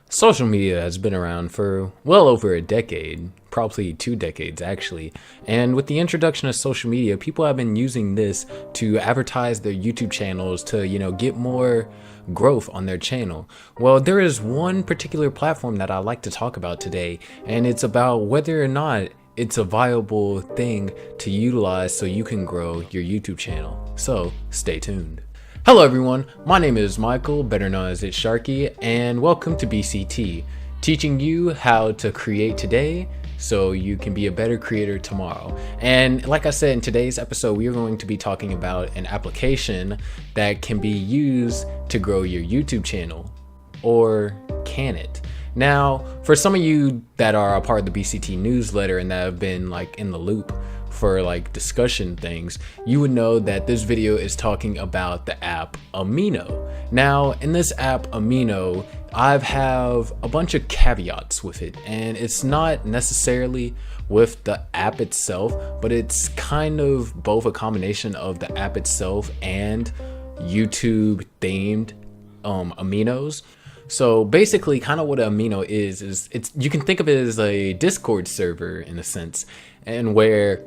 Social media has been around for well over a decade, probably 2 decades actually. And with the introduction of social media, people have been using this to advertise their YouTube channels to, get more growth on their channel. Well, there is one particular platform that I like to talk about today, and it's about whether or not it's a viable thing to utilize so you can grow your YouTube channel. So stay tuned. Hello everyone, my name is Michael, better known as ITZsharky, and welcome to BCT, teaching you how to create today so you can be a better creator tomorrow. And like I said, in today's episode, we are going to be talking about an application that can be used to grow your YouTube channel. Or can it? Now, for some of you that are a part of the BCT newsletter and that have been in the loop for discussion things, you would know that this video is talking about the app Amino. Now, in this app Amino, I have a bunch of caveats with it, and it's not necessarily with the app itself, but it's kind of both a combination of the app itself and YouTube themed aminos. So basically, kind of what Amino is it's, you can think of it as a Discord server in a sense, and where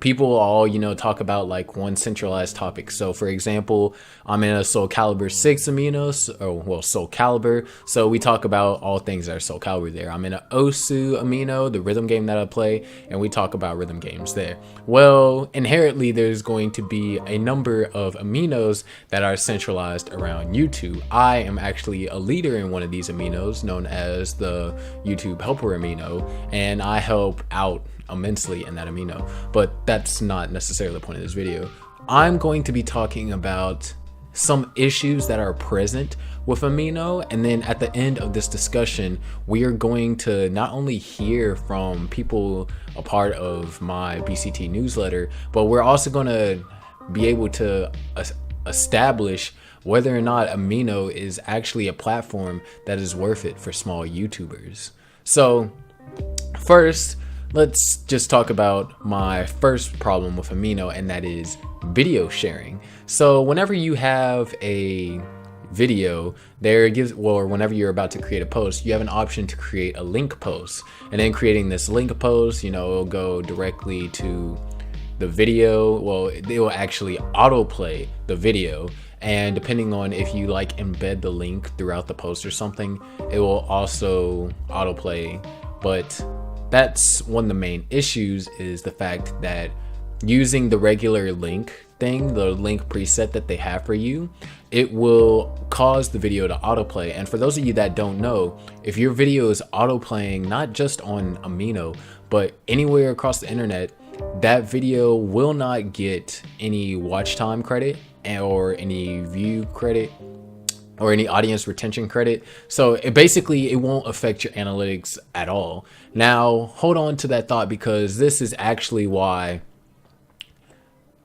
people all talk about one centralized topic. So for example, I'm in a Soul Calibur 6 Aminos, or Soul Calibur, so we talk about all things that are Soul Calibur there. I'm in an Osu Amino, the rhythm game that I play, and we talk about rhythm games there. Well, inherently there's going to be a number of aminos that are centralized around YouTube. I am actually a leader in one of these aminos, known as the YouTube Helper Amino, and I help out immensely in that amino, but that's not necessarily the point of this video. I'm going to be talking about some issues that are present with Amino, and then at the end of this discussion, we are going to not only hear from people a part of my BCT newsletter, but we're also going to be able to establish whether or not Amino is actually a platform that is worth it for small YouTubers. So first, let's just talk about my first problem with Amino, and that is video sharing. So whenever you have a video, whenever you're about to create a post, you have an option to create a link post. And then creating this link post, it'll go directly to the video. Well, it will actually autoplay the video. And depending on if you embed the link throughout the post or something, it will also autoplay. But that's one of the main issues, is the fact that using the regular link thing, the link preset that they have for you, it will cause the video to autoplay. And for those of you that don't know, if your video is autoplaying not just on Amino, but anywhere across the internet, that video will not get any watch time credit or any view credit or any audience retention credit. So it won't affect your analytics at all. Now, hold on to that thought, because this is actually why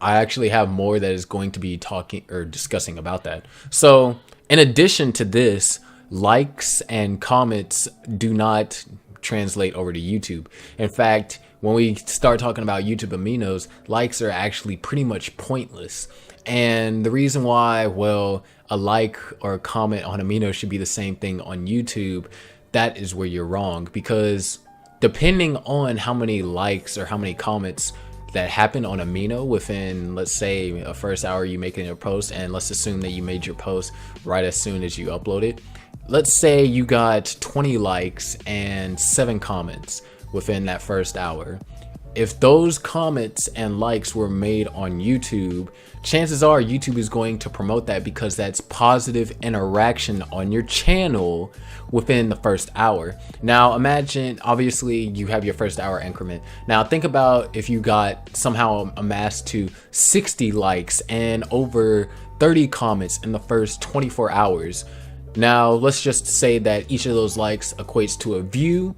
I actually have more that is going to be talking or discussing about that. So in addition to this, likes and comments do not translate over to YouTube. In fact, when we start talking about YouTube aminos, likes are actually pretty much pointless. And the reason why, well, a like or a comment on Amino should be the same thing on YouTube, that is where you're wrong. Because depending on how many likes or how many comments that happen on Amino within, let's say, a first hour you making a post, and let's assume that you made your post right as soon as you upload it. Let's say you got 20 likes and 7 comments within that first hour. If those comments and likes were made on YouTube, chances are YouTube is going to promote that, because that's positive interaction on your channel within the first hour. Now imagine, obviously you have your first hour increment. Now think about if you got somehow amassed to 60 likes and over 30 comments in the first 24 hours. Now let's just say that each of those likes equates to a view.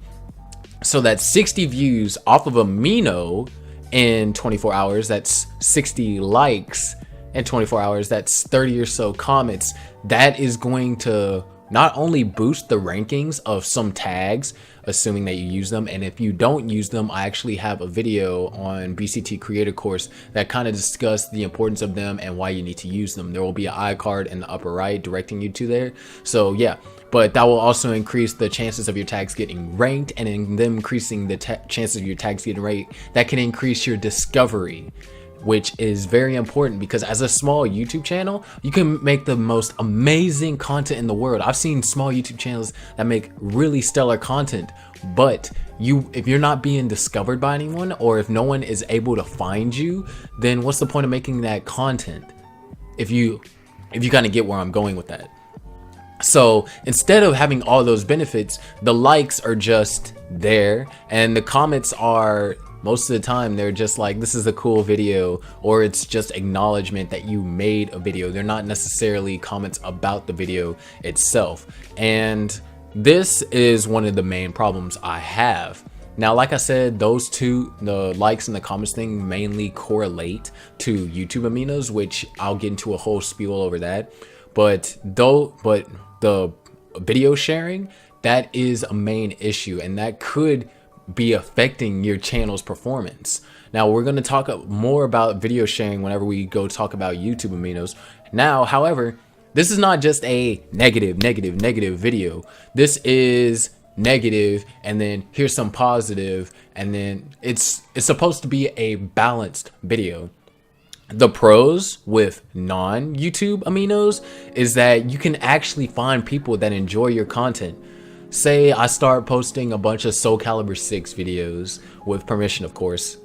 So that's 60 views off of Amino in 24 hours. That's 60 likes in 24 hours. That's 30 or so comments. That is going to not only boost the rankings of some tags, assuming that you use them, and if you don't use them, I actually have a video on BCT Creator course that kind of discuss the importance of them and why you need to use them. There will be an iCard in the upper right directing you to there. So yeah, but that will also increase the chances of your tags getting ranked, and in them increasing the chances of your tags getting ranked, that can increase your discovery, which is very important, because as a small YouTube channel, you can make the most amazing content in the world. I've seen small YouTube channels that make really stellar content, but if you're not being discovered by anyone, or if no one is able to find you, then what's the point of making that content? If you kind of get where I'm going with that. So instead of having all those benefits, the likes are just there, and the comments are, most of the time, they're just like, this is a cool video, or it's just acknowledgement that you made a video. They're not necessarily comments about the video itself. And this is one of the main problems I have. Now, like I said, those two, the likes and the comments thing, mainly correlate to YouTube aminos, which I'll get into a whole spiel over that. But the video sharing, that is a issue, issue, and that could be affecting your channel's performance. Now, we're going to talk more about video sharing whenever we go talk about YouTube aminos. Now, however, this is not just a negative video. This is negative, and then here's some positive, and then it's supposed to be a balanced video. The pros with non-YouTube aminos is that you can actually find people that enjoy your content. Say I start posting a bunch of Soul Calibur 6 videos, with permission of course,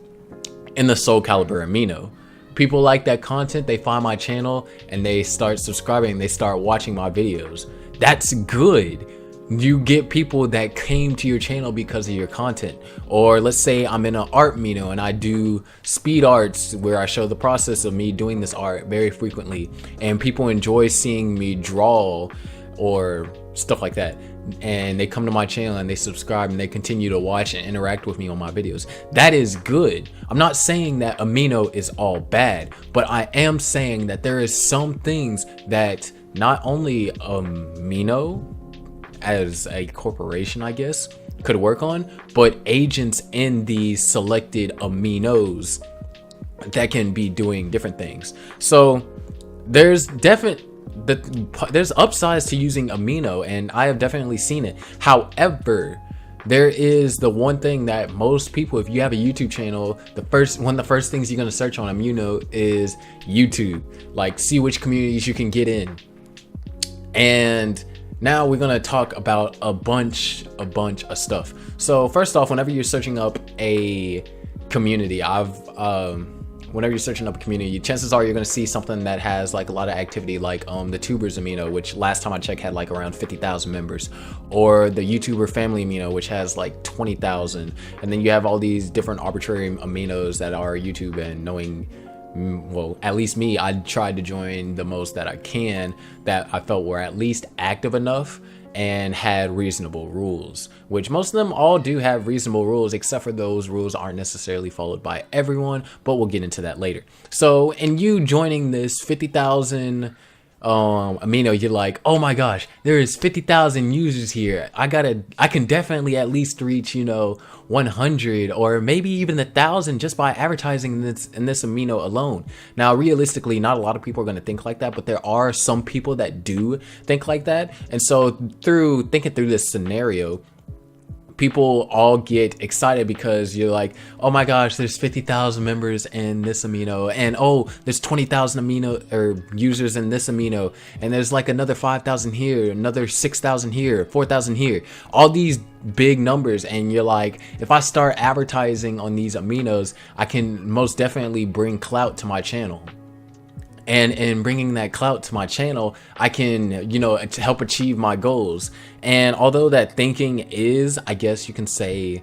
in the Soul Calibur Amino. People like that content, they find my channel, and they start subscribing, they start watching my videos. That's good. You get people that came to your channel because of your content. Or let's say I'm in an art Amino and I do speed arts where I show the process of me doing this art very frequently, and people enjoy seeing me draw or stuff like that, and they come to my channel and they subscribe and they continue to watch and interact with me on my videos. That is good. I'm not saying that Amino is all bad, but I am saying that there is some things that not only Amino as a corporation, I guess, could work on, but agents in these selected aminos that can be doing different things. So there's there's upsides to using Amino, and I have definitely seen it. However, there is the one thing that most people, if you have a YouTube channel, one of the first things you're going to search on Amino is YouTube, like see which communities you can get in. And now we're going to talk about a bunch of stuff. So first off, whenever you're searching up a community, whenever you're searching up a community, chances are you're going to see something that has like a lot of activity, like the Tubers Amino, which last time I checked had like around 50,000 members, or the YouTuber Family Amino, which has like 20,000. And then you have all these different arbitrary aminos that are YouTube, and knowing, well, at least me, I tried to join the most that I can that I felt were at least active enough and had reasonable rules, which most of them all do have reasonable rules, except for those rules aren't necessarily followed by everyone, but we'll get into that later. So in you joining this 50,000 Amino, you're like, oh my gosh, there is 50,000 users here. I can definitely at least reach, 100 or maybe even 1,000 just by advertising in this Amino alone. Now, realistically, not a lot of people are going to think like that, but there are some people that do think like that. And so through thinking through this scenario, people all get excited because you're like, oh my gosh, there's 50,000 members in this Amino, and oh, there's 20,000 Amino or users in this Amino, and there's like another 5,000 here, another 6,000 here, 4,000 here, all these big numbers. And you're like, if I start advertising on these Aminos, I can most definitely bring clout to my channel. And in bringing that clout to my channel, I can, to help achieve my goals. And although that thinking is, I guess you can say,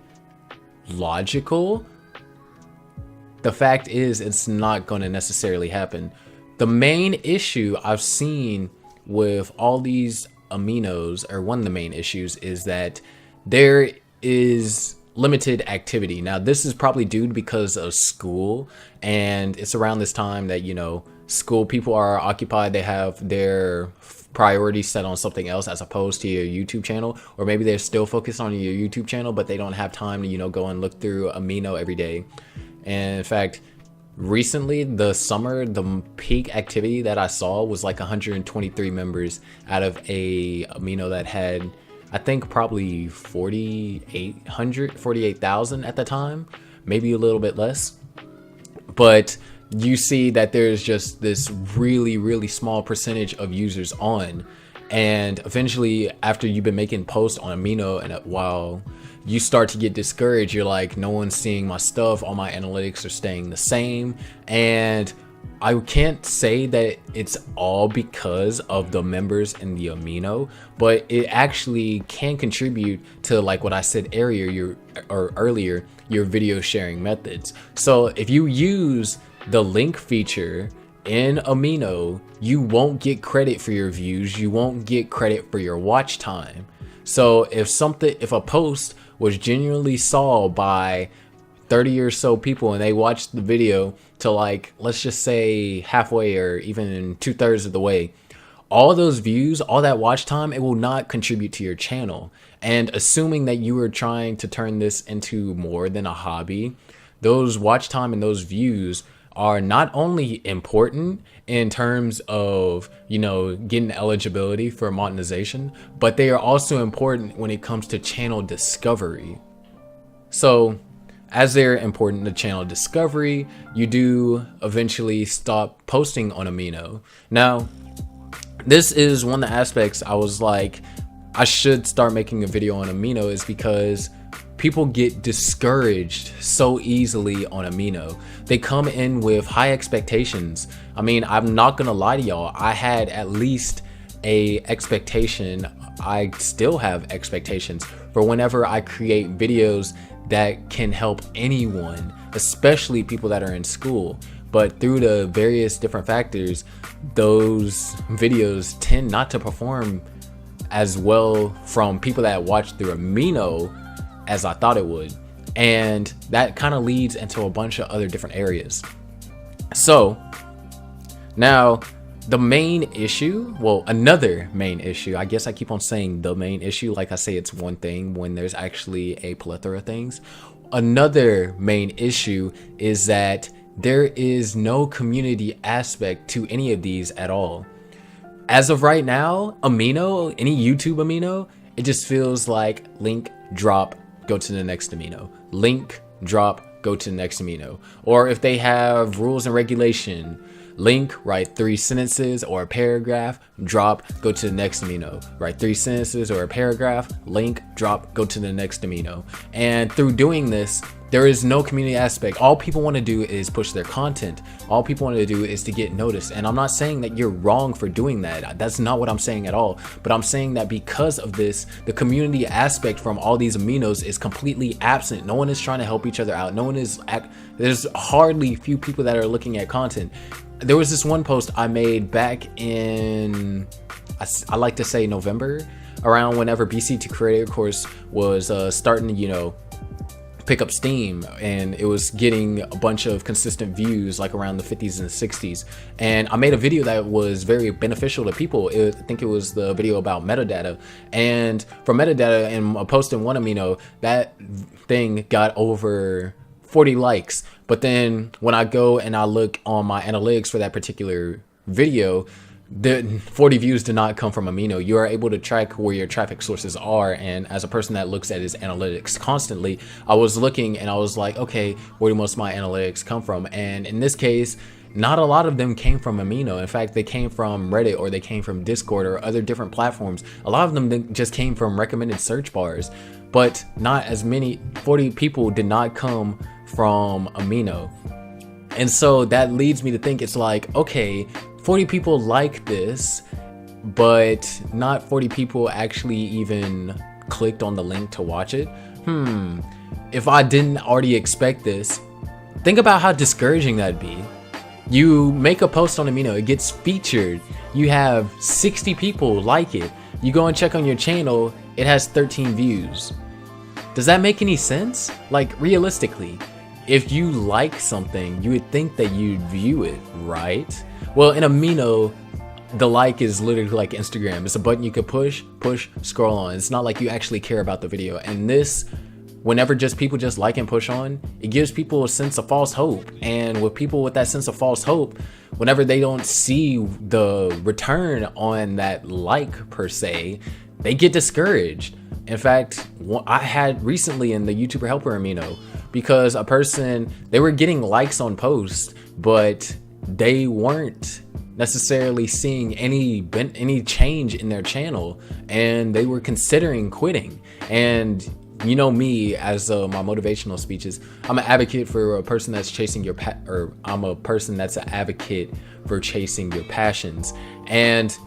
logical, the fact is it's not going to necessarily happen. The main issue I've seen with all these aminos, or one of the main issues, is that there is limited activity. Now, this is probably due because of school, and it's around this time that, school people are occupied, they have their priorities set on something else as opposed to your YouTube channel, or maybe they're still focused on your YouTube channel, but they don't have time to, you know, go and look through Amino every day. And in fact, recently, the summer, the peak activity that I saw was like 123 members out of a Amino that had, I think, probably 48,000 at the time, maybe a little bit less. But you see that there's just this really small percentage of users on, and eventually after you've been making posts on Amino and while you start to get discouraged, you're like, no one's seeing my stuff, all my analytics are staying the same. And I can't say that it's all because of the members in the Amino, but it actually can contribute to, like what I said earlier, your video sharing methods. So if you use the link feature in Amino, you won't get credit for your views, you won't get credit for your watch time. So if a post was genuinely saw by 30 or so people and they watched the video to, like, let's just say halfway or even 2/3 of the way, all those views, all that watch time, it will not contribute to your channel. And assuming that you were trying to turn this into more than a hobby, those watch time and those views are not only important in terms of, you know, getting eligibility for monetization, but they are also important when it comes to channel discovery. So as they're important to channel discovery, you do eventually stop posting on Amino. Now, this is one of the aspects I was like, I should start making a video on Amino, is because people get discouraged so easily on Amino. They come in with high expectations. I mean, I'm not gonna lie to y'all, I had at least a expectation, I still have expectations for whenever I create videos that can help anyone, especially people that are in school. But through the various different factors, those videos tend not to perform as well from people that watch through Amino as I thought it would. And that kind of leads into a bunch of other different areas. So now the main issue, well, another main issue, I guess I keep on saying the main issue like I say it's one thing when there's actually a plethora of things. Another main issue is that there is no community aspect to any of these at all. As of right now, Amino, any YouTube Amino, it just feels like link, drop, go to the next Amino, link, drop, go to the next Amino. Or if they have rules and regulation, link, write 3 sentences or a paragraph, drop, go to the next Amino. Write 3 sentences or a paragraph, link, drop, go to the next Amino. And through doing this, there is no community aspect. All people want to do is push their content. All people want to do is to get noticed. And I'm not saying that you're wrong for doing that. That's not what I'm saying at all. But I'm saying that because of this, the community aspect from all these Aminos is completely absent. No one is trying to help each other out. No one is, there's hardly few people that are looking at content. There was this one post I made back in, I like to say November, around whenever BCT Creator Course was starting to, you know, pick up steam, and it was getting a bunch of consistent views, like around the 50s and 60s. And I made a video that was very beneficial to people. I think it was the video about metadata. And for metadata, and a post in one Amino, that thing got over 40 likes. But then when I go and I look on my analytics for that particular video, the 40 views did not come from Amino. You are able to track where your traffic sources are, and as a person that looks at his analytics constantly, I was looking and I was like, okay, where do most of my analytics come from? And in this case, not a lot of them came from Amino. In fact, they came from Reddit, or they came from Discord or other different platforms. A lot of them just came from recommended search bars, but not as many. 40 people did not come from Amino. And so that leads me to think, it's like, okay, 40 people like this, but not 40 people actually even clicked on the link to watch it. If I didn't already expect this, think about how discouraging that'd be. You make a post on Amino, it gets featured, you have 60 people like it, you go and check on your channel, it has 13 views. Does that make any sense? Like, realistically, if you like something, you would think that you'd view it, right? Well, in Amino, the like is literally like Instagram. It's a button you could push, scroll on. It's not like you actually care about the video. And this, whenever just people just like and push on, it gives people a sense of false hope. And with people with that sense of false hope, whenever they don't see the return on that like per se, they get discouraged. In fact, I had recently in the YouTuber Helper Amino, because a person, they were getting likes on posts, but they weren't necessarily seeing any change in their channel, and they were considering quitting. And you know me, as my motivational speeches, I'm an advocate for a person that's chasing I'm a person that's an advocate for chasing your passions. And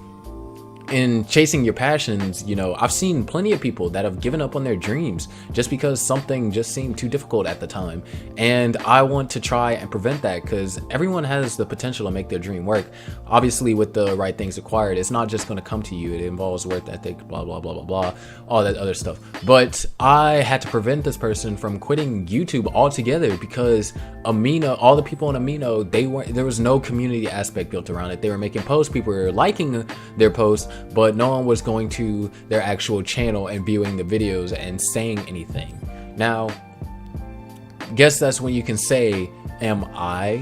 in chasing your passions, you know, I've seen plenty of people that have given up on their dreams just because something just seemed too difficult at the time. And I want to try and prevent that, because everyone has the potential to make their dream work. Obviously, with the right things acquired, it's not just going to come to you. It involves work ethic, blah, blah, blah, blah, blah, all that other stuff. But I had to prevent this person from quitting YouTube altogether, because Amino, all the people on Amino, there was no community aspect built around it. They were making posts, people were liking their posts, but no one was going to their actual channel and viewing the videos and saying anything. Now, guess that's when you can say, am I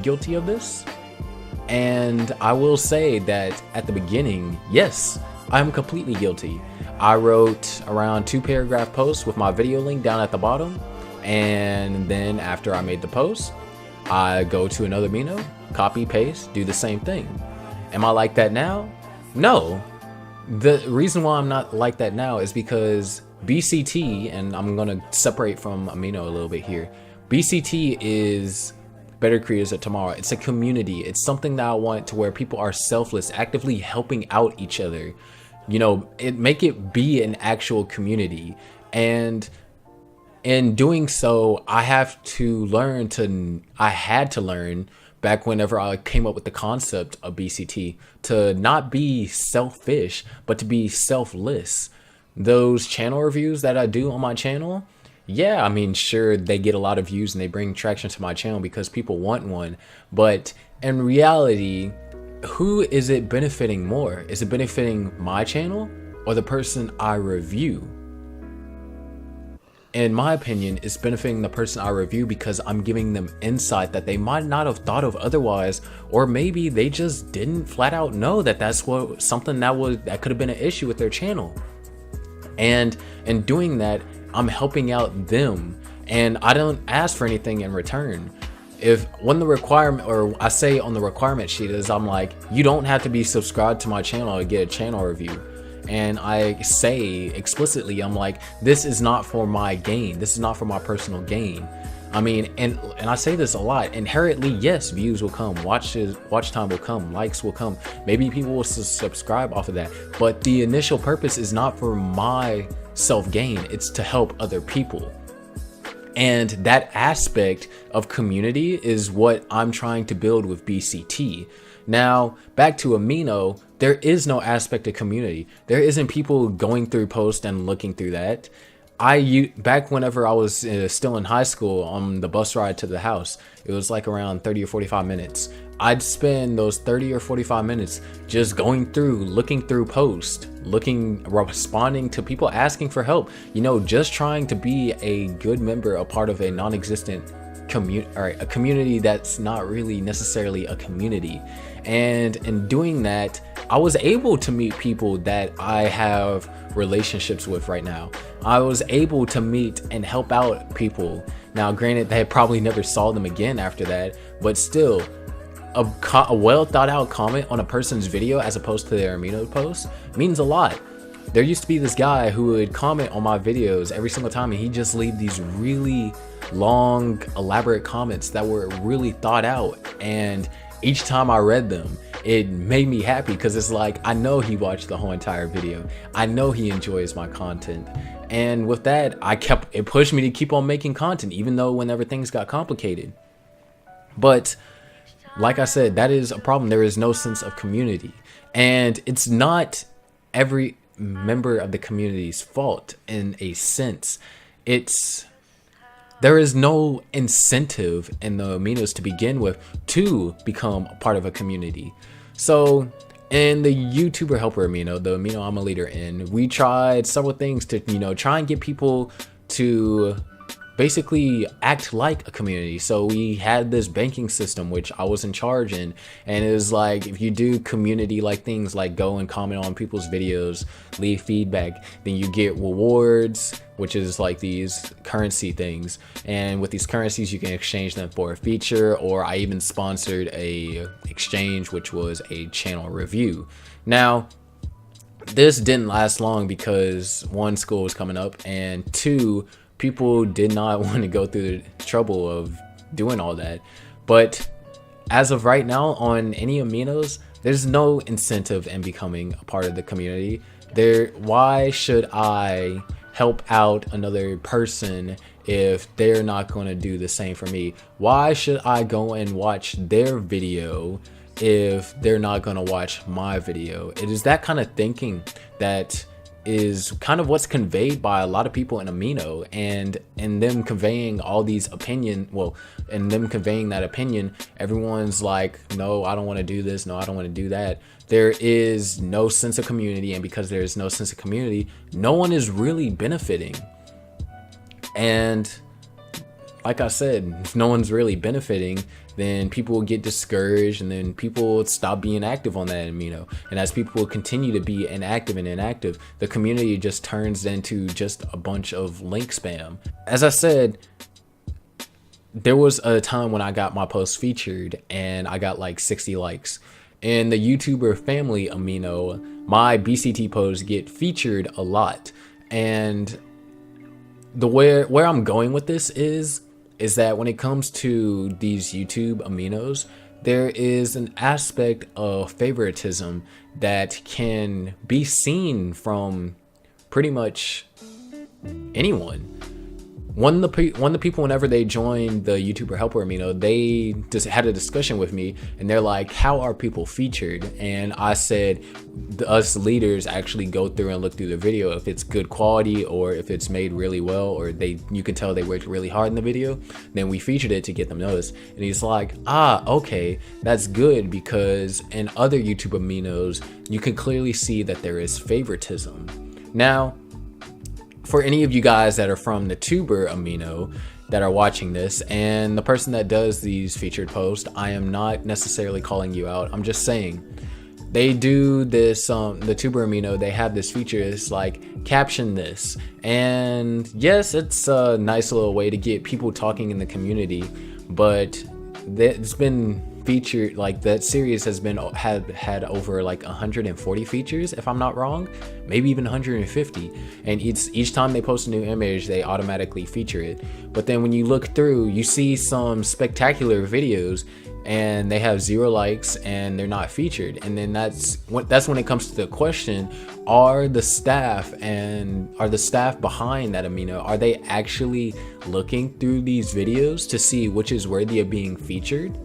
guilty of this? And I will say that at the beginning, yes, I'm completely guilty. I wrote around 2-paragraph posts with my video link down at the bottom, and then after I made the post, I go to another Amino, copy, paste, do the same thing. Am I like that now? No. The reason why I'm not like that now is because BCT, and I'm gonna separate from Amino a little bit here. BCT is Better Creators of Tomorrow. It's a community. It's something that I want to where people are selfless, actively helping out each other. You know, make it be an actual community. And in doing so, I had to learn back whenever I came up with the concept of BCT, to not be selfish, but to be selfless. Those channel reviews that I do on my channel, yeah, I mean, sure, they get a lot of views and they bring traction to my channel because people want one. But in reality, who is it benefiting more? Is it benefiting my channel or the person I review? In my opinion, it's benefiting the person I review, because I'm giving them insight that they might not have thought of otherwise, or maybe they just didn't flat out know that that's something that could have been an issue with their channel. And in doing that, I'm helping out them, and I don't ask for anything in return. When the requirement, or I say on the requirement sheet, is I'm like, you don't have to be subscribed to my channel to get a channel review. And I say explicitly, I'm like, this is not for my gain. This is not for my personal gain. I mean, and I say this a lot, inherently, yes, views will come, watch time will come, likes will come. Maybe people will subscribe off of that. But the initial purpose is not for my self-gain. It's to help other people. And that aspect of community is what I'm trying to build with BCT. Now, back to Amino, there is no aspect of community. There isn't people going through posts and looking through that. Back whenever I was still in high school, on the bus ride to the house, it was like around 30 or 45 minutes. I'd spend those 30 or 45 minutes just going through, looking through posts, responding to people asking for help, you know, just trying to be a good member, a part of a non-existent community, or a community that's not really necessarily a community. And in doing that, I was able to meet people that I have relationships with right now. I was able to meet and help out people. Now, granted, they probably never saw them again after that, but still, a well thought out comment on a person's video as opposed to their Amino post means a lot. There used to be this guy who would comment on my videos every single time, and he'd just leave these really long, elaborate comments that were really thought out. And each time I read them, it made me happy, because it's like, I know he watched the whole entire video. I know he enjoys my content. And with that, it pushed me to keep on making content, even though whenever things got complicated. But like I said, that is a problem. There is no sense of community. And it's not every member of the community's fault in a sense. It's there is no incentive in the aminos to begin with to become a part of a community. So in the YouTuber helper amino, the amino I'm a leader in, we tried several things to, try and get people to basically act like a community. So we had this banking system which I was in charge in, and it was like, if you do community like things like go and comment on people's videos, leave feedback, then you get rewards, which is like these currency things, and with these currencies you can exchange them for a feature. Or I even sponsored a exchange which was a channel review. Now this didn't last long because one, school was coming up, and two, people did not want to go through the trouble of doing all that. But as of right now, on any aminos, there's no incentive in becoming a part of the community. Why should I help out another person if they're not going to do the same for me? Why should I go and watch their video if they're not going to watch my video? It is that kind of thinking that is kind of what's conveyed by a lot of people in Amino, and in them conveying all these conveying that opinion, everyone's like, no, I don't want to do this, no, I don't want to do that. There is no sense of community, and because there is no sense of community, no one is really benefiting. And like I said, if no one's really benefiting, then people will get discouraged, and then people will stop being active on that amino. And as people continue to be inactive, the community just turns into just a bunch of link spam. As I said, there was a time when I got my post featured and I got like 60 likes. In the YouTuber family amino, my BCT posts get featured a lot. And where I'm going with this is that when it comes to these YouTube aminos, there is an aspect of favoritism that can be seen from pretty much anyone. One of the people, whenever they joined the YouTuber helper amino, they just had a discussion with me, and they're like, how are people featured? And I said, us leaders actually go through and look through the video. If it's good quality, or if it's made really well, or you can tell they worked really hard in the video, then we featured it to get them noticed. And he's like, okay, that's good, because in other YouTube aminos, you can clearly see that there is favoritism. Now, for any of you guys that are from the tuber amino that are watching this, and the person that does these featured posts, I am not necessarily calling you out. I'm just saying they do this, the tuber amino, they have this feature. It's like, caption this. And yes, it's a nice little way to get people talking in the community, but it's been featured, like that series has been had over like 140 features, if I'm not wrong, maybe even 150. And each time they post a new image, they automatically feature it. But then when you look through, you see some spectacular videos and they have 0 likes and they're not featured. And then that's when it comes to the question, are the staff behind that amino, are they actually looking through these videos to see which is worthy of being featured?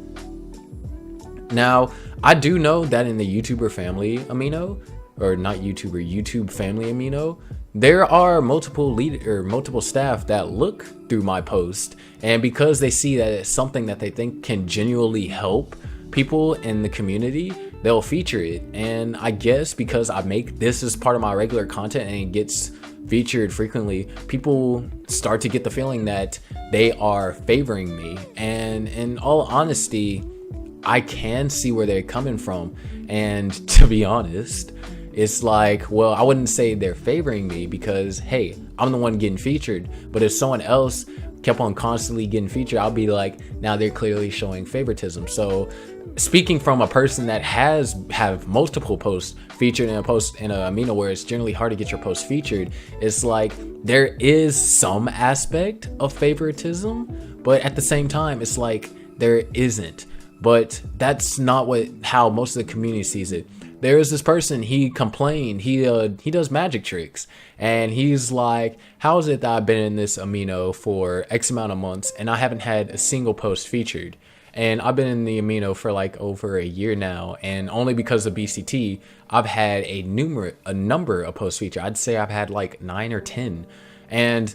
Now, I do know that in the YouTuber family amino, or not YouTuber, YouTube family amino, there are multiple staff that look through my post, and because they see that it's something that they think can genuinely help people in the community, they'll feature it. And I guess because I make this as part of my regular content and it gets featured frequently, people start to get the feeling that they are favoring me. And in all honesty, I can see where they're coming from. And to be honest, it's like, well, I wouldn't say they're favoring me because, hey, I'm the one getting featured. But if someone else kept on constantly getting featured, I'll be like, now they're clearly showing favoritism. So speaking from a person that have multiple posts featured in a post in a amino where it's generally hard to get your post featured, it's like there is some aspect of favoritism, but at the same time, it's like there isn't. But that's not how most of the community sees it. There is this person, he complained, he does magic tricks, and he's like, how is it that I've been in this amino for X amount of months and I haven't had a single post featured? And I've been in the amino for like over a year now, and only because of BCT, I've had a number of posts featured. I'd say I've had like 9 or 10. And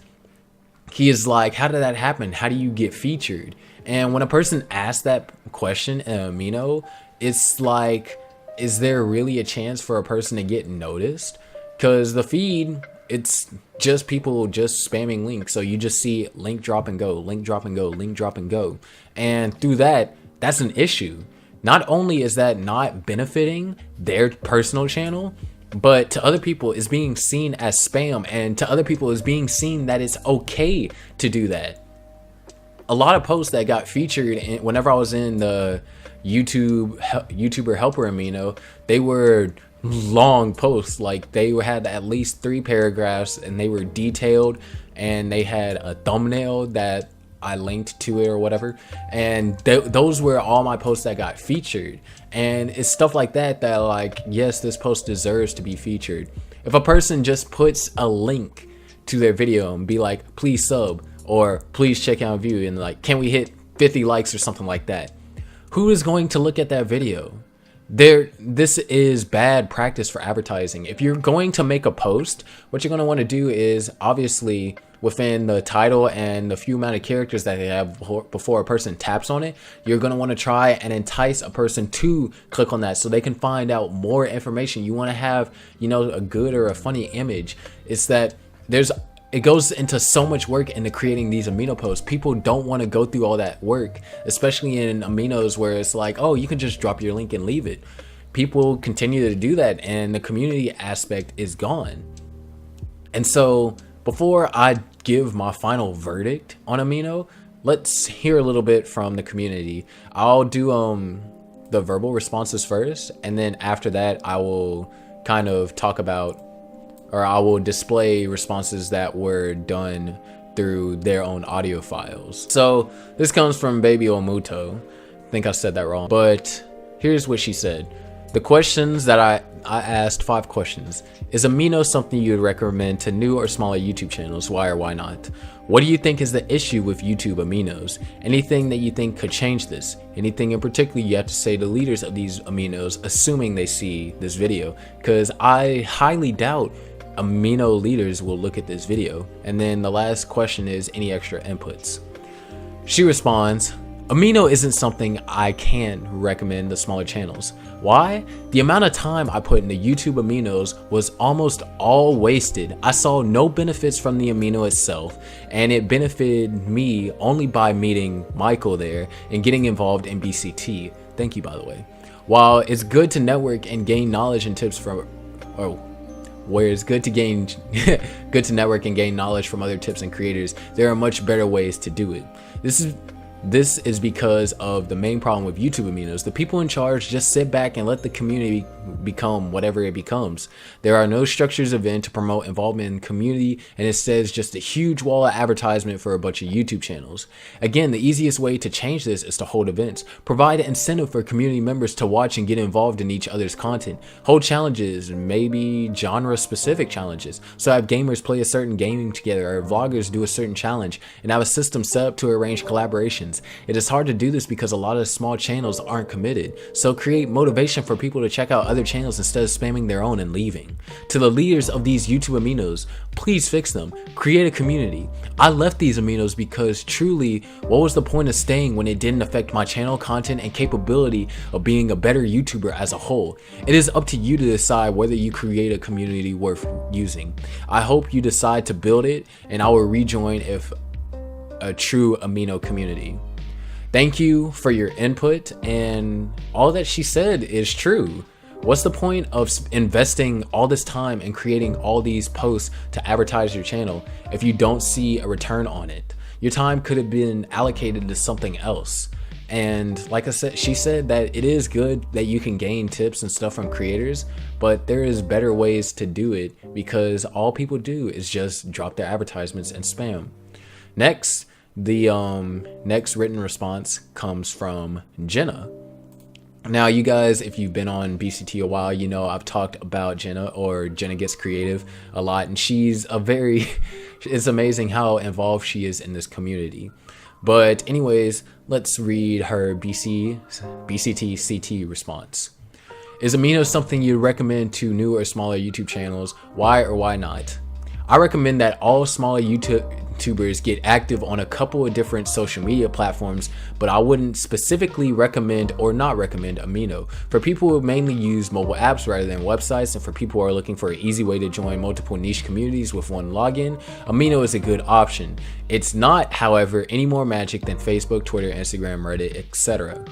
he is like, how did that happen? How do you get featured? And when a person asks that question in Amino, it's like, is there really a chance for a person to get noticed? Because the feed, it's just people just spamming links. So you just see link drop and go, link drop and go, link drop and go. And through that, that's an issue. Not only is that not benefiting their personal channel, but to other people is being seen as spam, and to other people is being seen that it's okay to do that. A lot of posts that got featured whenever I was in the YouTuber helper Amino, they were long posts. Like they had at least 3 paragraphs, and they were detailed, and they had a thumbnail that I linked to it or whatever, and those were all my posts that got featured. And it's stuff like that that, like, yes, this post deserves to be featured. If a person just puts a link to their video and be like, please sub, or please check out view, and like, can we hit 50 likes or something like that, who is going to look at that video? This is bad practice for advertising. If you're going to make a post, what you're going to want to do is, obviously, within the title and the few amount of characters that they have before a person taps on it, you're going to want to try and entice a person to click on that so they can find out more information. You want to have, you know, a good or a funny image. It's that it goes into so much work into creating these Amino posts. People don't want to go through all that work, especially in Aminos where it's like, oh, you can just drop your link and leave it. People continue to do that, and the community aspect is gone. And so before I give my final verdict on Amino, let's hear a little bit from the community. I'll do the verbal responses first, and then after that I will kind of talk about, or I will display responses that were done through their own audio files. So this comes from Baby Omuto. I think I said that wrong, but here's what she said. The questions that I asked 5 questions. Is Amino something you would recommend to new or smaller YouTube channels? Why or why not? What do you think is the issue with YouTube Aminos? Anything that you think could change this? Anything in particular you have to say to leaders of these Aminos, assuming they see this video? Because I highly doubt Amino leaders will look at this video. And then the last question is, any extra inputs? She responds, Amino isn't something I can recommend to smaller channels. Why? The amount of time I put into YouTube Aminos was almost all wasted. I saw no benefits from the Amino itself, and it benefited me only by meeting Michael there and getting involved in BCT. Thank you, by the way. While it's good to network and gain knowledge and tips from, where it's good to network and gain knowledge from other tips and creators, there are much better ways to do it. This is because of the main problem with YouTube Aminos. The people in charge just sit back and let the community become whatever it becomes. There are no structures event to promote involvement in the community, and instead it's just a huge wall of advertisement for a bunch of YouTube channels. Again, the easiest way to change this is to hold events. Provide an incentive for community members to watch and get involved in each other's content. Hold challenges, maybe genre-specific challenges. So have gamers play a certain game together, or vloggers do a certain challenge, and have a system set up to arrange collaborations. It is hard to do this because a lot of small channels aren't committed, so create motivation for people to check out other channels instead of spamming their own and leaving. To the leaders of these YouTube Aminos, please fix them. Create a community. I left these Aminos because truly, what was the point of staying when it didn't affect my channel content and capability of being a better YouTuber as a whole? It is up to you to decide whether you create a community worth using. I hope you decide to build it, and I will rejoin if a true Amino community. Thank you for your input, and all that she said is true. What's the point of investing all this time and creating all these posts to advertise your channel if you don't see a return on it? Your time could have been allocated to something else. And like I said, she said that it is good that you can gain tips and stuff from creators, but there is better ways to do it, because all people do is just drop their advertisements and spam. Next, the next written response comes from Jenna. Now, you guys, if you've been on BCT a while, you know I've talked about Jenna, or Jenna Gets Creative, a lot, and she's it's amazing how involved she is in this community. But anyways, let's read her BCTCT response. Is Amino something you recommend to new or smaller YouTube channels? Why or why not? I recommend that all smaller YouTube YouTubers get active on a couple of different social media platforms, but I wouldn't specifically recommend or not recommend Amino. For people who mainly use mobile apps rather than websites, and for people who are looking for an easy way to join multiple niche communities with one login, Amino is a good option. It's not, however, any more magic than Facebook, Twitter, Instagram, Reddit, etc.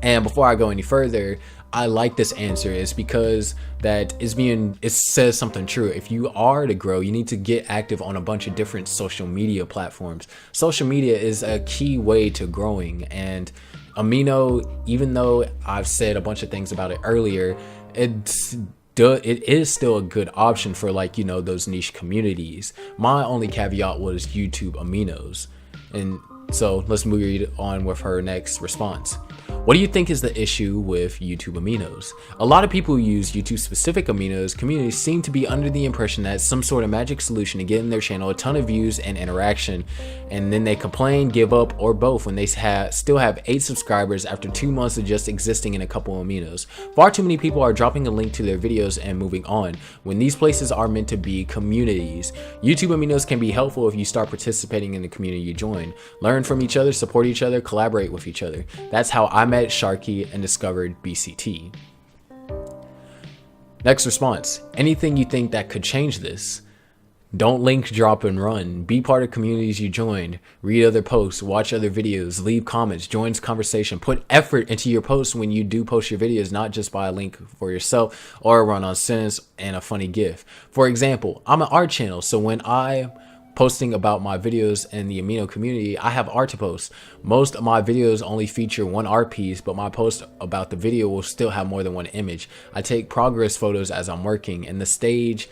And before I go any further, I like this answer is because it says something true. If you are to grow, you need to get active on a bunch of different social media platforms. Social media is a key way to growing, and Amino, even though I've said a bunch of things about it earlier, it is still a good option for, like, you know, those niche communities. My only caveat was YouTube Aminos. And so let's move on with her next response. What do you think is the issue with YouTube Aminos? A lot of people who use YouTube specific Aminos communities seem to be under the impression that it's some sort of magic solution to get in their channel a ton of views and interaction, and then they complain, give up, or both when they still have 8 subscribers after 2 months of just existing in a couple of Aminos. Far too many people are dropping a link to their videos and moving on, when these places are meant to be communities. YouTube Aminos can be helpful if you start participating in the community you join. Learn from each other, support each other, collaborate with each other. That's how I met Sharky and discovered BCT. Next response. Anything you think that could change this? Don't link, drop, and run. Be part of communities you joined. Read other posts, watch other videos, leave comments, join conversation. Put effort into your posts when you do post your videos, not just buy a link for yourself or a run-on sentence and a funny gif. For example, I'm an art channel, so when I posting about my videos in the Amino community, I have art to post. Most of my videos only feature one art piece, but my post about the video will still have more than one image. I take progress photos as I'm working, and stage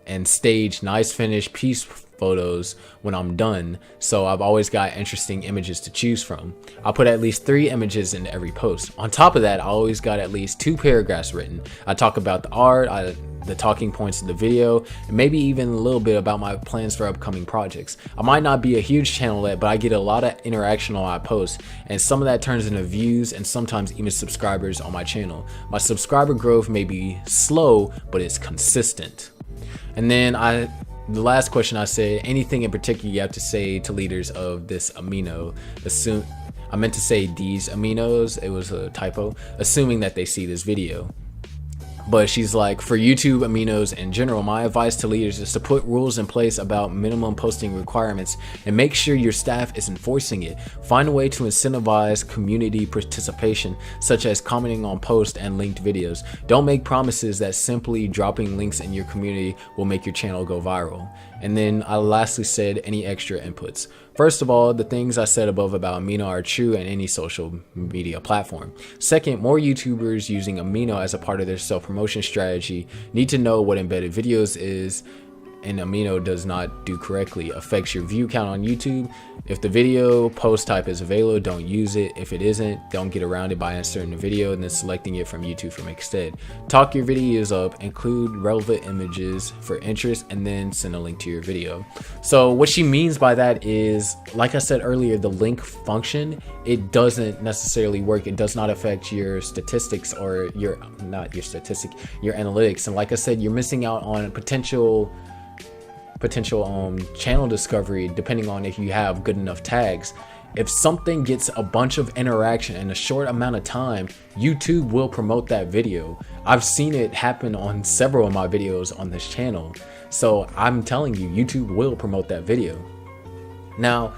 nice finished piece photos when I'm done, so I've always got interesting images to choose from. I put at least 3 images in every post. On top of that, I always got at least 2 paragraphs written. I talk about the art, the talking points of the video, and maybe even a little bit about my plans for upcoming projects. I might not be a huge channel yet, but I get a lot of interaction on my posts, and some of that turns into views and sometimes even subscribers on my channel. My subscriber growth may be slow, but it's consistent. And then the last question, I said, anything in particular you have to say to leaders of this Amino? I meant to say these Aminos, it was a typo, assuming that they see this video. But she's like, for YouTube Aminos in general, my advice to leaders is to put rules in place about minimum posting requirements and make sure your staff is enforcing it. Find a way to incentivize community participation, such as commenting on posts and linked videos. Don't make promises that simply dropping links in your community will make your channel go viral. And then I lastly said, any extra inputs. First of all, the things I said above about Amino are true in any social media platform. Second, more YouTubers using Amino as a part of their self-promotion strategy need to know what embedded videos is and Amino does not do correctly. Affects your view count on YouTube. If the video post type is available, don't use it. If it isn't, don't get around it by inserting the video and then selecting it from YouTube from instead. Talk your videos up, include relevant images for interest, and then send a link to your video. So what she means by that is, like I said earlier, the link function, it doesn't necessarily work. It does not affect your statistics or your analytics. And like I said, you're missing out on potential channel discovery depending on if you have good enough tags. If something gets a bunch of interaction in a short amount of time, YouTube will promote that video. I've seen it happen on several of my videos on this channel. So I'm telling you, YouTube will promote that video. Now,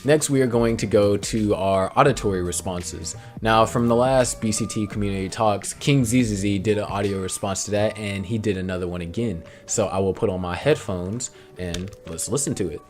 next we are going to go to our auditory responses. Now, from the last BCT community talks, King ZZZ did an audio response to that, and he did another one again. So I will put on my headphones and let's listen to it.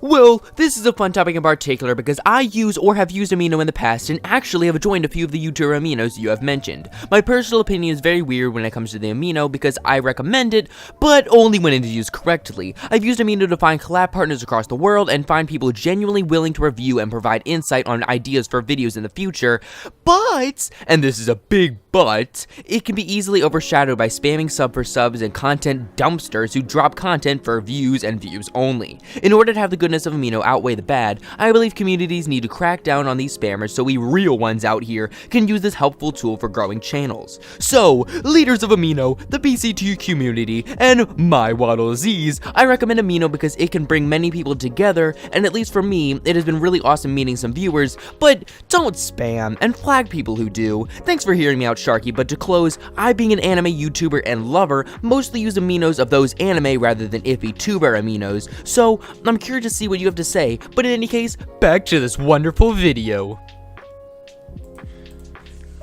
Well, this is a fun topic in particular because I use or have used Amino in the past and actually have joined a few of the YouTuber Aminos you have mentioned. My personal opinion is very weird when it comes to the Amino because I recommend it, but only when it is used correctly. I've used Amino to find collab partners across the world and find people genuinely willing to review and provide insight on ideas for videos in the future, but, and this is a big but, it can be easily overshadowed by spamming sub for subs and content dumpsters who drop content for views and views only. In order to have the good goodness of Amino outweigh the bad, I believe communities need to crack down on these spammers so we real ones out here can use this helpful tool for growing channels. So, leaders of Amino, the BCT community, and my Waddle Z's, I recommend Amino because it can bring many people together, and at least for me, it has been really awesome meeting some viewers, but don't spam and flag people who do. Thanks for hearing me out, Sharky, but to close, I being an anime YouTuber and lover, mostly use aminos of those anime rather than iffy tuber aminos, so I'm curious to see what you have to say, but in any case, back to this wonderful video.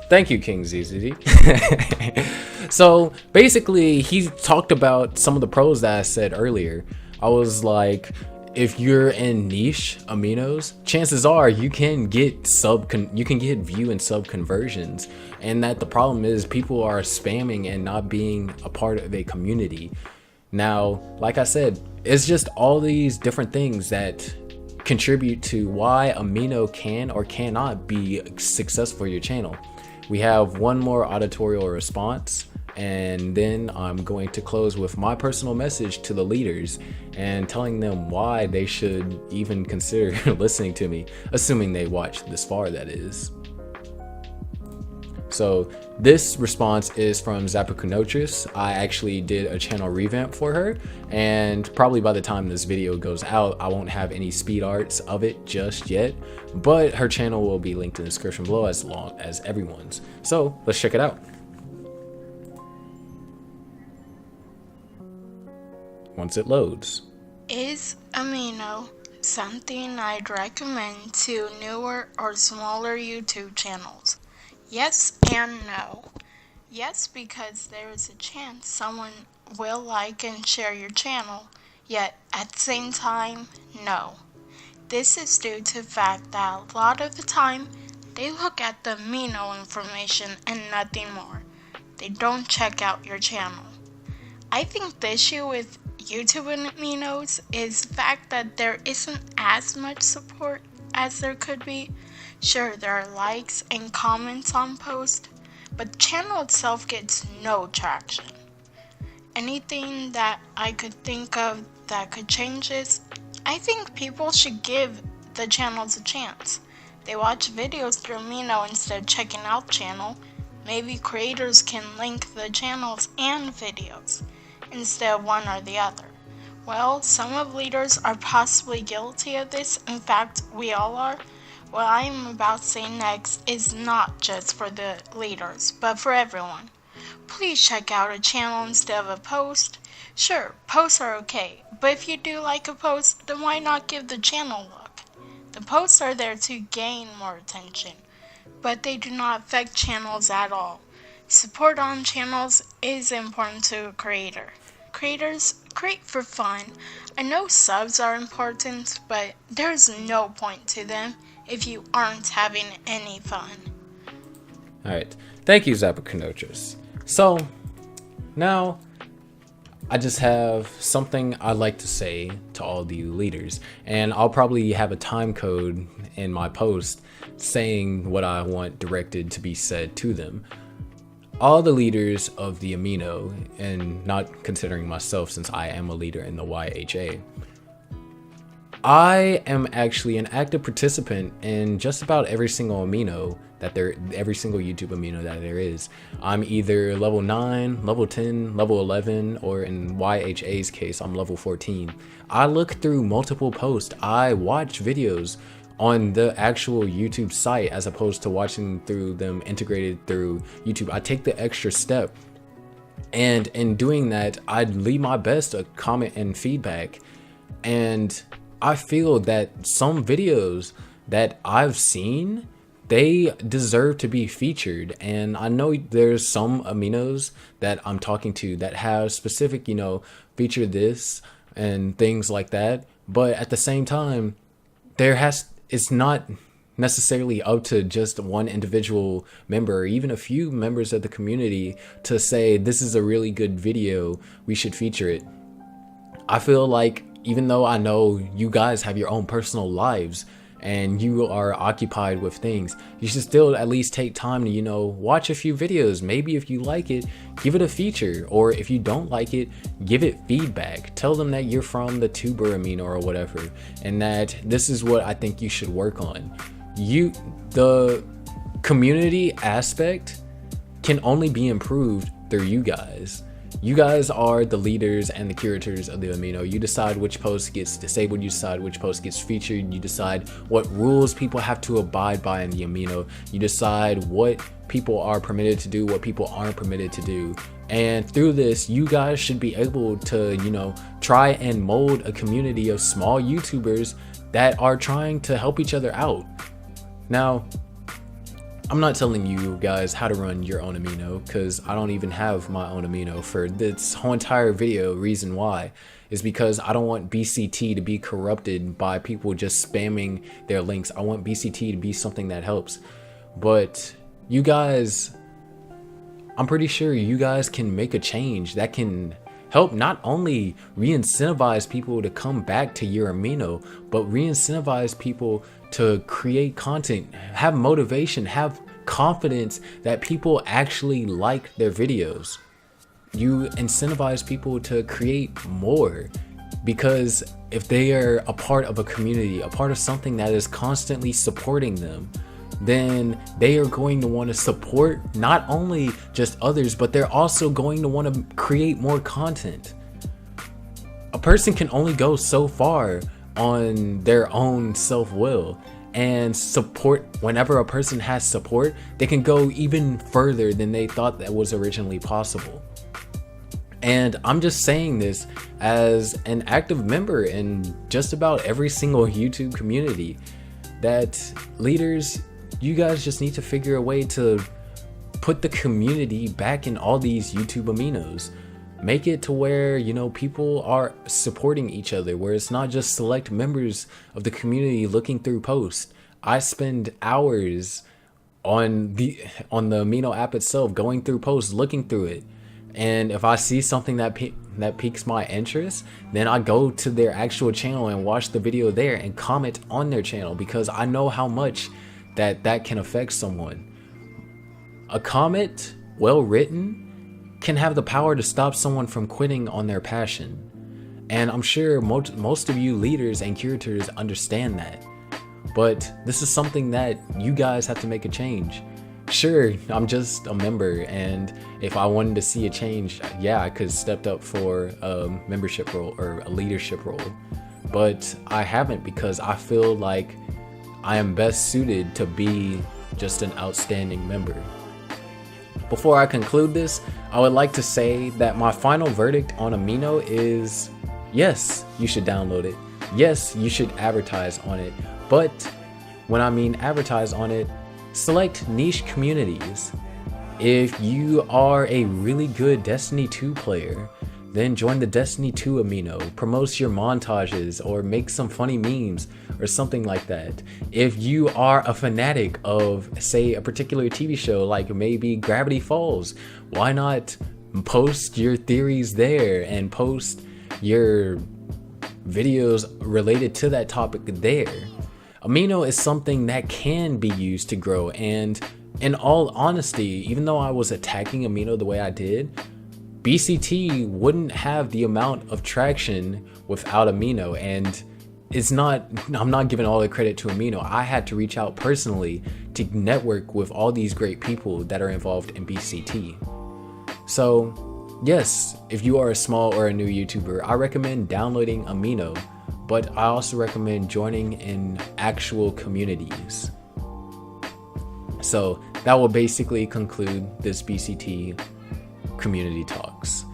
Thank you, King ZZD. So basically, he talked about some of the pros that I said earlier. I was like, if you're in niche aminos, chances are you can get view and sub conversions, and that the problem is people are spamming and not being a part of a community. Now, like I said, it's just all these different things that contribute to why Amino can or cannot be successful for your channel. We have one more auditorial response, and then I'm going to close with my personal message to the leaders and telling them why they should even consider listening to me, assuming they watched this far, that is. So this response is from Zapakunotris. I actually did a channel revamp for her, and probably by the time this video goes out, I won't have any speed arts of it just yet, but her channel will be linked in the description below as long as everyone's. So let's check it out. Once it loads. Is Amino something I'd recommend to newer or smaller YouTube channels? Yes and no. Yes, because there is a chance someone will like and share your channel, yet at the same time, no. This is due to the fact that a lot of the time, they look at the Amino information and nothing more. They don't check out your channel. I think the issue with YouTube and Aminos is the fact that there isn't as much support as there could be. Sure, there are likes and comments on posts, but the channel itself gets no traction. Anything that I could think of that could change this, I think people should give the channels a chance. They watch videos through Amino instead of checking out the channel. Maybe creators can link the channels and videos instead of one or the other. Well, some of leaders are possibly guilty of this. In fact, we all are. What I am about to say next is not just for the leaders, but for everyone. Please check out a channel instead of a post. Sure, posts are okay, but if you do like a post, then why not give the channel a look? The posts are there to gain more attention, but they do not affect channels at all. Support on channels is important to a creator. Creators create for fun. I know subs are important, but there's no point to them if you aren't having any fun. Alright, thank you, Zapakunotris. So, now, I just have something I'd like to say to all the leaders, and I'll probably have a time code in my post saying what I want directed to be said to them. All the leaders of the Amino, and not considering myself since I am a leader in the YHA, I am actually an active participant in just about every single Amino every single YouTube Amino that there is. I'm either level 9, level 10, level 11, or in YHA's case, I'm level 14. I look through multiple posts. I watch videos on the actual YouTube site as opposed to watching through them integrated through YouTube. I take the extra step, and in doing that, I leave my best to comment and feedback. And I feel that some videos that I've seen, they deserve to be featured. And I know there's some Aminos that I'm talking to that have specific, feature this and things like that. But at the same time, it's not necessarily up to just one individual member or even a few members of the community to say, this is a really good video, we should feature it. I feel like, even though I know you guys have your own personal lives and you are occupied with things, you should still at least take time to, watch a few videos. Maybe if you like it, give it a feature, or if you don't like it, give it feedback. Tell them that you're from the tuber Amino or whatever, and that this is what I think you should work on. The community aspect can only be improved through you guys. You guys are the leaders and the curators of the Amino. You decide which post gets disabled, you decide which post gets featured, you decide what rules people have to abide by in the Amino, you decide what people are permitted to do, what people aren't permitted to do. And through this, you guys should be able to, try and mold a community of small YouTubers that are trying to help each other out. Now, I'm not telling you guys how to run your own Amino, because I don't even have my own Amino. For this whole entire video, reason why is because I don't want BCT to be corrupted by people just spamming their links. I want BCT to be something that helps. But you guys, I'm pretty sure you guys can make a change that can help not only re-incentivize people to come back to your Amino, but re-incentivize people to create content, have motivation, have confidence that people actually like their videos. You incentivize people to create more, because if they are a part of a community, a part of something that is constantly supporting them, then they are going to want to support not only just others, but they're also going to want to create more content. A person can only go so far on their own self-will, and support, whenever a person has support, they can go even further than they thought that was originally possible. And I'm just saying this as an active member in just about every single YouTube community, that leaders, you guys just need to figure a way to put the community back in all these YouTube Aminos. Make it to where, people are supporting each other, where it's not just select members of the community looking through posts. I spend hours on the Amino app itself, going through posts, looking through it. And if I see something that piques my interest, then I go to their actual channel and watch the video there and comment on their channel, because I know how much that can affect someone. A comment, well written, can have the power to stop someone from quitting on their passion. And I'm sure most of you leaders and curators understand that. But this is something that you guys have to make a change. Sure, I'm just a member, and if I wanted to see a change, yeah, I could step up for a membership role or a leadership role. But I haven't, because I feel like I am best suited to be just an outstanding member. Before I conclude this, I would like to say that my final verdict on Amino is, yes, you should download it. Yes, you should advertise on it. But when I mean advertise on it, select niche communities. If you are a really good Destiny 2 player, then join the Destiny 2 Amino, promote your montages, or make some funny memes or something like that. If you are a fanatic of, say, a particular TV show, like maybe Gravity Falls, why not post your theories there and post your videos related to that topic there? Amino is something that can be used to grow, and in all honesty, even though I was attacking Amino the way I did, BCT wouldn't have the amount of traction without Amino. And I'm not giving all the credit to Amino. I had to reach out personally to network with all these great people that are involved in BCT. So yes, if you are a small or a new YouTuber, I recommend downloading Amino, but I also recommend joining in actual communities. So that will basically conclude this BCT community talks.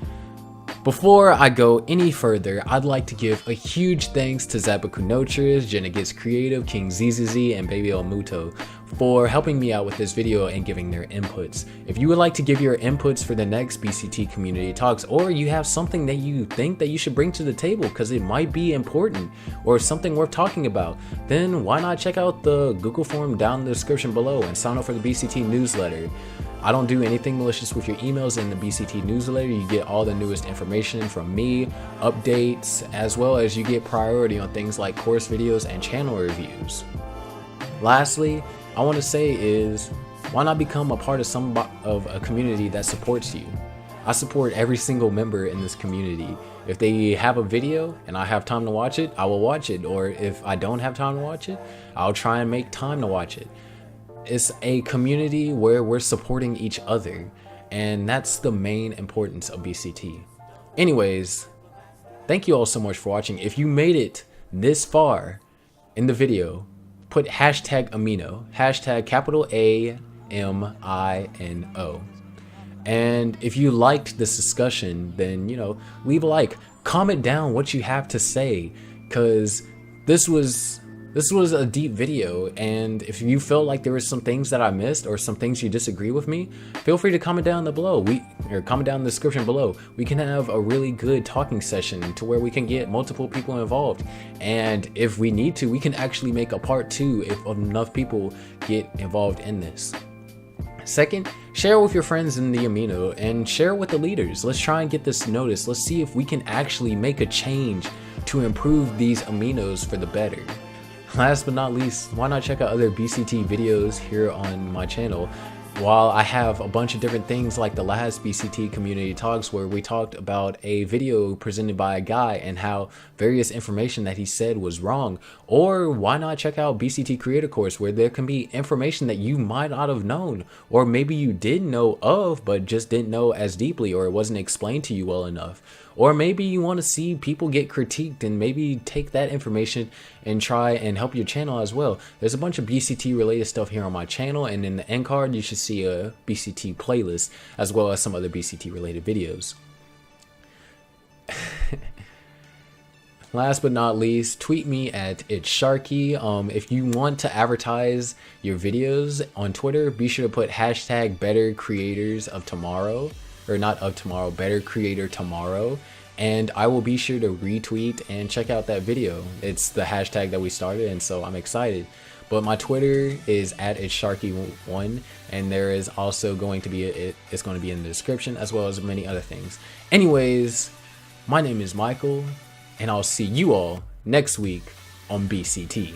Before I go any further, I'd like to give a huge thanks to Zabakunochers, Jenna Gets Creative, King ZZZ, and Baby El Muto for helping me out with this video and giving their inputs. If you would like to give your inputs for the next BCT community talks, or you have something that you think that you should bring to the table because it might be important or something worth talking about, then why not check out the Google form down in the description below and sign up for the BCT newsletter. I don't do anything malicious with your emails. In the BCT newsletter, you get all the newest information from me, updates, as well as you get priority on things like course videos and channel reviews. Lastly, I want to say is, why not become a part of a community that supports you? I support every single member in this community. If they have a video and I have time to watch it, I will watch it. Or if I don't have time to watch it, I'll try and make time to watch it. It's a community where we're supporting each other, and that's the main importance of BCT. Anyways, thank you all so much for watching. If you made it this far in the video, put hashtag Amino, hashtag capital AMINO. And if you liked this discussion, then, leave a like, comment down what you have to say, because this was a deep video, and if you felt like there were some things that I missed or some things you disagree with me, feel free to comment down below. Comment down in the description below. We can have a really good talking session to where we can get multiple people involved, and if we need to, we can actually make a part 2 if enough people get involved in this. Second, share with your friends in the Amino and share with the leaders. Let's try and get this noticed. Let's see if we can actually make a change to improve these Aminos for the better. Last but not least, why not check out other BCT videos here on my channel? While I have a bunch of different things like the last BCT community talks where we talked about a video presented by a guy and how various information that he said was wrong, or why not check out BCT Creator Course where there can be information that you might not have known, or maybe you did know of but just didn't know as deeply, or it wasn't explained to you well enough. Or maybe you want to see people get critiqued and maybe take that information and try and help your channel as well. There's a bunch of BCT related stuff here on my channel, and in the end card you should see a BCT playlist as well as some other BCT related videos. Last but not least, tweet me at ITZsharky. If you want to advertise your videos on Twitter, be sure to put hashtag better creators of tomorrow. Or not of tomorrow, better creator tomorrow, and I will be sure to retweet and check out that video. It's the hashtag that we started, and so I'm excited. But my Twitter is at ITZsharky1, and there is also going to be it's going to be in the description, as well as many other things. Anyways, my name is Michael, and I'll see you all next week on BCT.